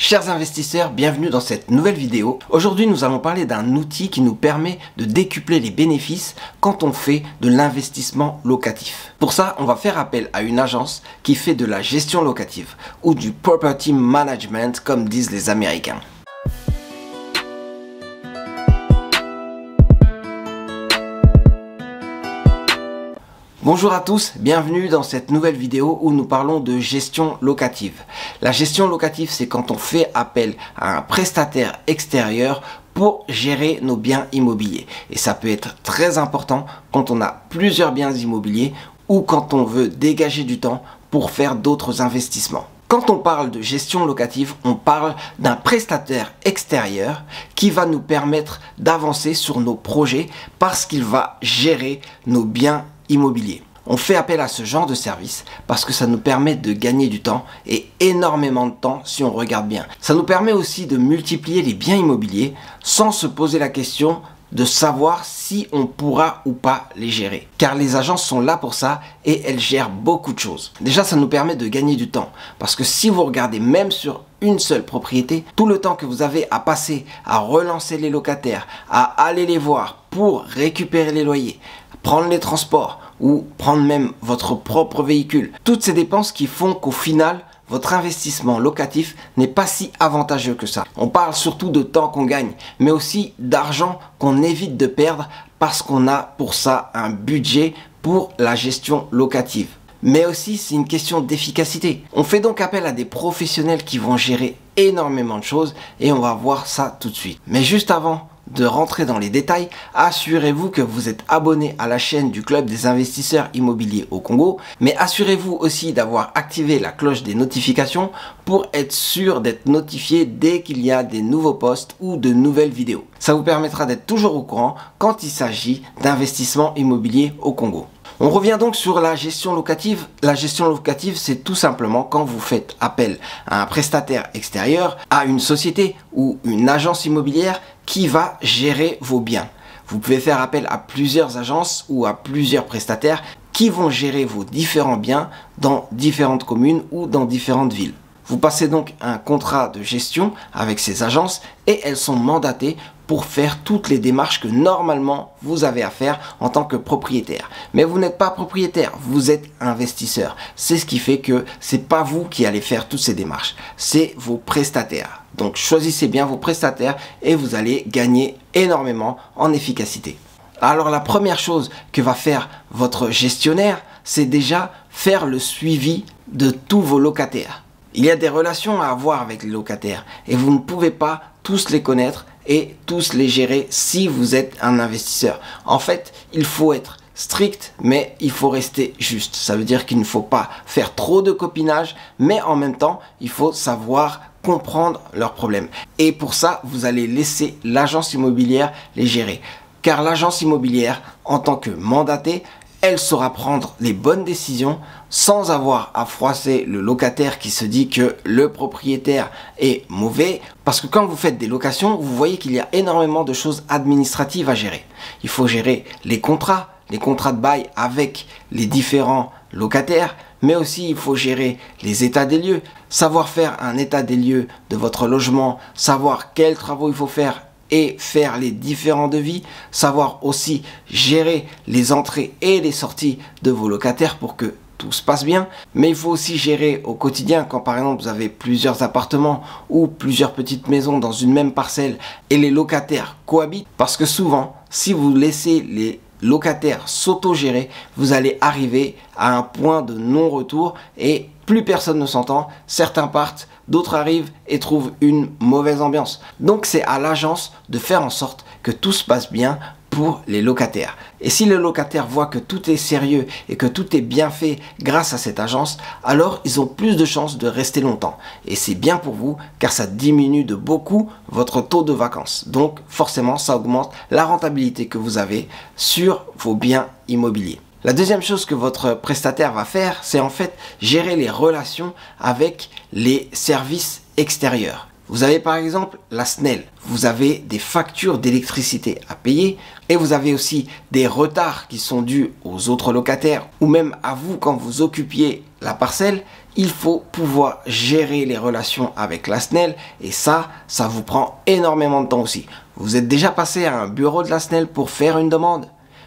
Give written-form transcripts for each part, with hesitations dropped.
Chers investisseurs, bienvenue dans cette nouvelle vidéo. Aujourd'hui, nous allons parler d'un outil qui nous permet de décupler les bénéfices quand on fait de l'investissement locatif. Pour ça, on va faire appel à une agence qui fait de la gestion locative ou du property management comme disent les Américains. Bonjour à tous, bienvenue dans cette nouvelle vidéo où nous parlons de gestion locative. La gestion locative, c'est quand on fait appel à un prestataire extérieur pour gérer nos biens immobiliers. Et ça peut être très important quand on a plusieurs biens immobiliers ou quand on veut dégager du temps pour faire d'autres investissements. Quand on parle de gestion locative, on parle d'un prestataire extérieur qui va nous permettre d'avancer sur nos projets parce qu'il va gérer nos biens immobilier. On fait appel à ce genre de service parce que ça nous permet de gagner du temps et énormément de temps si on regarde bien. Ça nous permet aussi de multiplier les biens immobiliers sans se poser la question de savoir si on pourra ou pas les gérer. Car les agences sont là pour ça et elles gèrent beaucoup de choses. Déjà, ça nous permet de gagner du temps parce que si vous regardez même sur une seule propriété, tout le temps que vous avez à passer à relancer les locataires, à aller les voir pour récupérer les loyers, prendre les transports ou prendre même votre propre véhicule. Toutes ces dépenses qui font qu'au final, votre investissement locatif n'est pas si avantageux que ça. On parle surtout de temps qu'on gagne, mais aussi d'argent qu'on évite de perdre parce qu'on a pour ça un budget pour la gestion locative. Mais aussi, c'est une question d'efficacité. On fait donc appel à des professionnels qui vont gérer énormément de choses et on va voir ça tout de suite. Mais juste avant de rentrer dans les détails, assurez-vous que vous êtes abonné à la chaîne du Club des investisseurs immobiliers au Congo, mais assurez-vous aussi d'avoir activé la cloche des notifications pour être sûr d'être notifié dès qu'il y a des nouveaux posts ou de nouvelles vidéos. Ça vous permettra d'être toujours au courant quand il s'agit d'investissement immobilier au Congo. On revient donc sur la gestion locative. La gestion locative, c'est tout simplement quand vous faites appel à un prestataire extérieur, à une société ou une agence immobilière qui va gérer vos biens. Vous pouvez faire appel à plusieurs agences ou à plusieurs prestataires qui vont gérer vos différents biens dans différentes communes ou dans différentes villes. Vous passez donc un contrat de gestion avec ces agences et elles sont mandatées pour faire toutes les démarches que normalement vous avez à faire en tant que propriétaire. Mais vous n'êtes pas propriétaire, vous êtes investisseur. C'est ce qui fait que c'est pas vous qui allez faire toutes ces démarches, c'est vos prestataires. Donc choisissez bien vos prestataires et vous allez gagner énormément en efficacité. Alors la première chose que va faire votre gestionnaire, c'est déjà faire le suivi de tous vos locataires. Il y a des relations à avoir avec les locataires et vous ne pouvez pas tous les connaître et tous les gérer si vous êtes un investisseur. En fait, il faut être strict, mais il faut rester juste. Ça veut dire qu'il ne faut pas faire trop de copinage, mais en même temps, il faut savoir comprendre leurs problèmes. Et pour ça, vous allez laisser l'agence immobilière les gérer. Car l'agence immobilière, en tant que mandatée, elle saura prendre les bonnes décisions sans avoir à froisser le locataire qui se dit que le propriétaire est mauvais. Parce que quand vous faites des locations, vous voyez qu'il y a énormément de choses administratives à gérer. Il faut gérer les contrats de bail avec les différents locataires, mais aussi il faut gérer les états des lieux, savoir faire un état des lieux de votre logement, savoir quels travaux il faut faire et faire les différents devis, savoir aussi gérer les entrées et les sorties de vos locataires pour que tout se passe bien. Mais il faut aussi gérer au quotidien quand par exemple vous avez plusieurs appartements ou plusieurs petites maisons dans une même parcelle et les locataires cohabitent, parce que souvent si vous laissez les locataires s'auto-gérer, vous allez arriver à un point de non-retour et plus personne ne s'entend, certains partent, d'autres arrivent et trouvent une mauvaise ambiance. Donc c'est à l'agence de faire en sorte que tout se passe bien pour les locataires. Et si les locataires voient que tout est sérieux et que tout est bien fait grâce à cette agence, alors ils ont plus de chances de rester longtemps. Et c'est bien pour vous car ça diminue de beaucoup votre taux de vacances. Donc forcément ça augmente la rentabilité que vous avez sur vos biens immobiliers. La deuxième chose que votre prestataire va faire, c'est en fait gérer les relations avec les services extérieurs. Vous avez par exemple la SNEL, vous avez des factures d'électricité à payer et vous avez aussi des retards qui sont dus aux autres locataires ou même à vous quand vous occupiez la parcelle. il faut pouvoir gérer les relations avec la SNEL et ça vous prend énormément de temps aussi. Vous êtes déjà passé à un bureau de la SNEL pour faire une demande?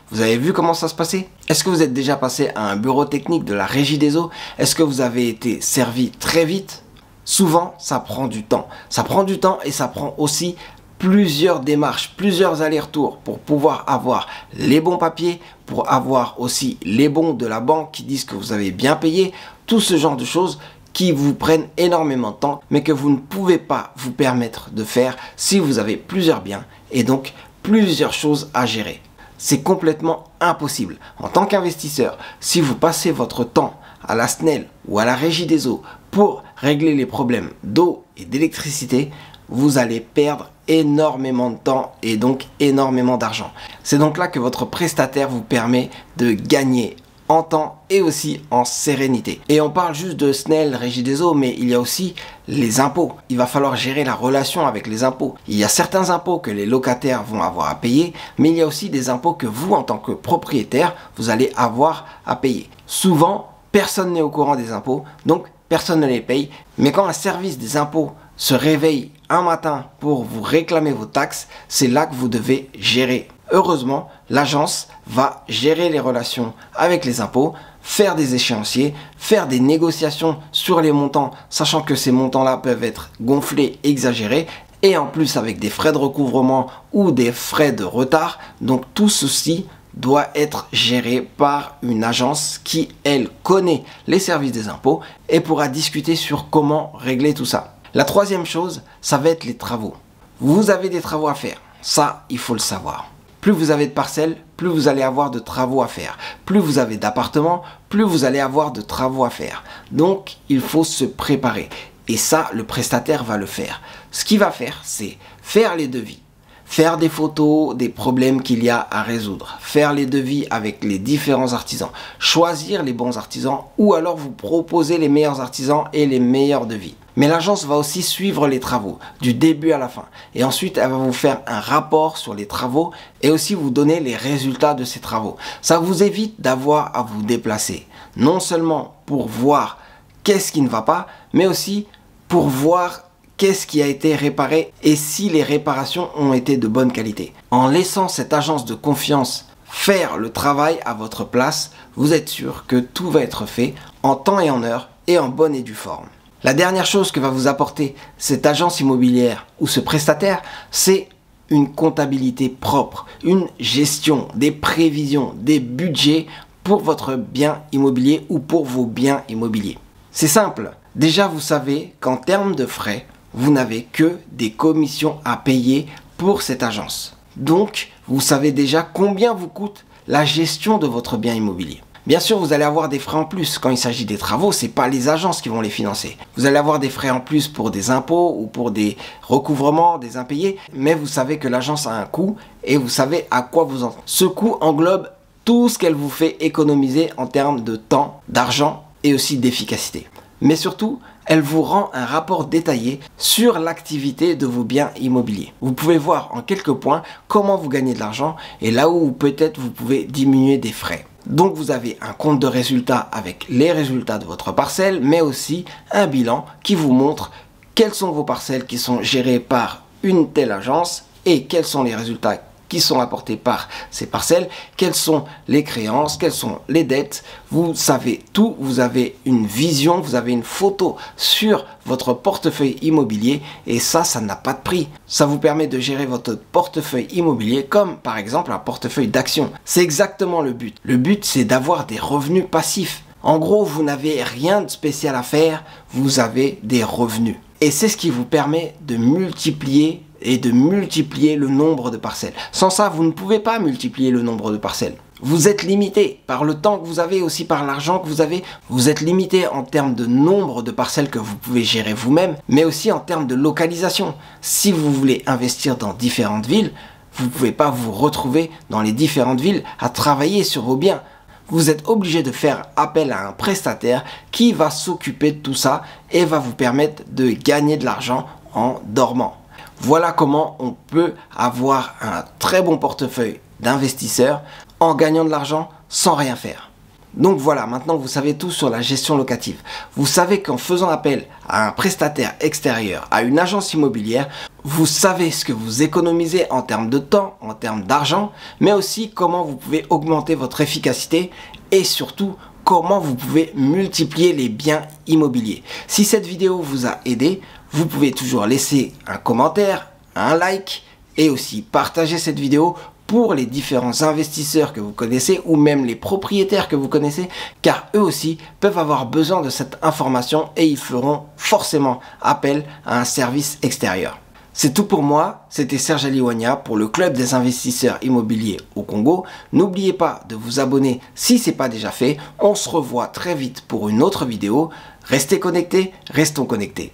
Vous avez vu comment ça se passait? Est-ce que vous êtes déjà passé à un bureau technique de la Régie des eaux? Est-ce que vous avez été servi très vite? Souvent, ça prend du temps. Ça prend du temps et ça prend aussi plusieurs démarches, plusieurs allers-retours pour pouvoir avoir les bons papiers, pour avoir aussi les bons de la banque qui disent que vous avez bien payé, tout ce genre de choses qui vous prennent énormément de temps, mais que vous ne pouvez pas vous permettre de faire si vous avez plusieurs biens et donc plusieurs choses à gérer. C'est complètement impossible. En tant qu'investisseur, si vous passez votre temps à la SNEL ou à la Régie des eaux pour régler les problèmes d'eau et d'électricité, vous allez perdre énormément de temps et donc énormément d'argent. C'est donc là que votre prestataire vous permet de gagner en temps et aussi en sérénité. Et on parle juste de SNEL, Régie des eaux, mais il y a aussi les impôts. Il va falloir gérer la relation avec les impôts. Il y a certains impôts que les locataires vont avoir à payer, mais il y a aussi des impôts que vous, en tant que propriétaire, vous allez avoir à payer. Souvent, personne n'est au courant des impôts, donc personne ne les paye. Mais quand un service des impôts se réveille un matin pour vous réclamer vos taxes, c'est là que vous devez gérer. Heureusement, l'agence va gérer les relations avec les impôts, faire des échéanciers, faire des négociations sur les montants, sachant que ces montants-là peuvent être gonflés, exagérés, et en plus avec des frais de recouvrement ou des frais de retard. Donc tout ceci doit être géré par une agence qui, elle, connaît les services des impôts et pourra discuter sur comment régler tout ça. La troisième chose, ça va être les travaux. Vous avez des travaux à faire, ça, il faut le savoir. Plus vous avez de parcelles, plus vous allez avoir de travaux à faire. Plus vous avez d'appartements, plus vous allez avoir de travaux à faire. Donc, il faut se préparer. Et ça, le prestataire va le faire. Ce qu'il va faire, c'est faire les devis. Faire des photos des problèmes qu'il y a à résoudre, faire les devis avec les différents artisans, choisir les bons artisans ou alors vous proposer les meilleurs artisans et les meilleurs devis. Mais l'agence va aussi suivre les travaux du début à la fin et ensuite elle va vous faire un rapport sur les travaux et aussi vous donner les résultats de ces travaux. Ça vous évite d'avoir à vous déplacer, non seulement pour voir qu'est-ce qui ne va pas, mais aussi pour voir qu'est-ce qui a été réparé et si les réparations ont été de bonne qualité. En laissant cette agence de confiance faire le travail à votre place, vous êtes sûr que tout va être fait en temps et en heure et en bonne et due forme. La dernière chose que va vous apporter cette agence immobilière ou ce prestataire, c'est une comptabilité propre, une gestion, des prévisions, des budgets pour votre bien immobilier ou pour vos biens immobiliers. C'est simple, déjà vous savez qu'en termes de frais, vous n'avez que des commissions à payer pour cette agence. Donc, vous savez déjà combien vous coûte la gestion de votre bien immobilier. Bien sûr, vous allez avoir des frais en plus. Quand il s'agit des travaux, ce n'est pas les agences qui vont les financer. Vous allez avoir des frais en plus pour des impôts ou pour des recouvrements, des impayés. Mais vous savez que l'agence a un coût et vous savez à quoi vous en... Ce coût englobe tout ce qu'elle vous fait économiser en termes de temps, d'argent et aussi d'efficacité. Mais surtout, elle vous rend un rapport détaillé sur l'activité de vos biens immobiliers. Vous pouvez voir en quelques points comment vous gagnez de l'argent et là où peut-être vous pouvez diminuer des frais. Donc vous avez un compte de résultats avec les résultats de votre parcelle, mais aussi un bilan qui vous montre quelles sont vos parcelles qui sont gérées par une telle agence et quels sont les résultats qui sont apportés par ces parcelles, quelles sont les créances, quelles sont les dettes. Vous savez tout, vous avez une vision, vous avez une photo sur votre portefeuille immobilier et ça n'a pas de prix. Ça vous permet de gérer votre portefeuille immobilier comme par exemple un portefeuille d'actions. C'est exactement le but. Le but, c'est d'avoir des revenus passifs. En gros, vous n'avez rien de spécial à faire, vous avez des revenus. Et c'est ce qui vous permet de multiplier le nombre de parcelles. Sans ça, vous ne pouvez pas multiplier le nombre de parcelles. Vous êtes limité par le temps que vous avez, aussi par l'argent que vous avez. Vous êtes limité en termes de nombre de parcelles que vous pouvez gérer vous-même, mais aussi en termes de localisation. Si vous voulez investir dans différentes villes, vous ne pouvez pas vous retrouver dans les différentes villes à travailler sur vos biens. Vous êtes obligé de faire appel à un prestataire qui va s'occuper de tout ça et va vous permettre de gagner de l'argent en dormant. Voilà comment on peut avoir un très bon portefeuille d'investisseurs en gagnant de l'argent sans rien faire. Donc voilà, maintenant vous savez tout sur la gestion locative. Vous savez qu'en faisant appel à un prestataire extérieur, à une agence immobilière, vous savez ce que vous économisez en termes de temps, en termes d'argent, mais aussi comment vous pouvez augmenter votre efficacité et surtout comment vous pouvez multiplier les biens immobiliers. Si cette vidéo vous a aidé, vous pouvez toujours laisser un commentaire, un like et aussi partager cette vidéo pour les différents investisseurs que vous connaissez ou même les propriétaires que vous connaissez, car eux aussi peuvent avoir besoin de cette information et ils feront forcément appel à un service extérieur. C'est tout pour moi, c'était Serge Aliwania pour le Club des investisseurs immobiliers au Congo. N'oubliez pas de vous abonner si ce n'est pas déjà fait. On se revoit très vite pour une autre vidéo. Restez connectés, restons connectés.